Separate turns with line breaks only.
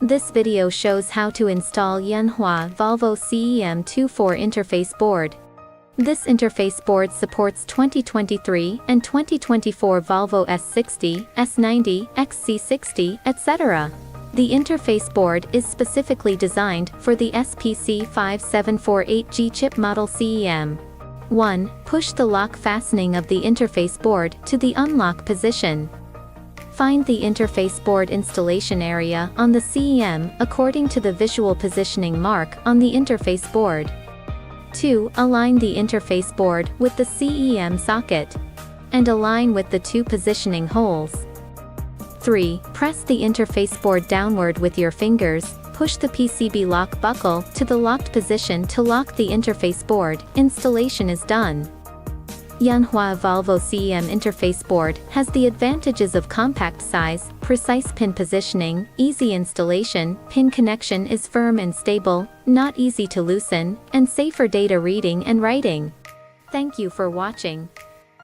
This video shows how to install Yanhua Volvo CEM 24 interface board. This interface board supports 2023 and 2024 Volvo S60, S90, XC60, etc. The interface board is specifically designed for the SPC5748G chip model CEM. 1. Push the lock fastening of the interface board to the unlock position. Find the interface board installation area on the CEM according to the visual positioning mark on the interface board. 2. Align the interface board with the CEM socket and align with the two positioning holes. 3. Press the interface board downward with your fingers. Push the PCB lock buckle to the locked position to lock the interface board. Installation is done. Yanhua Volvo CEM interface board has the advantages of compact size, precise pin positioning, easy installation, pin connection is firm and stable, not easy to loosen, and safe for data reading and writing. Thank you for watching.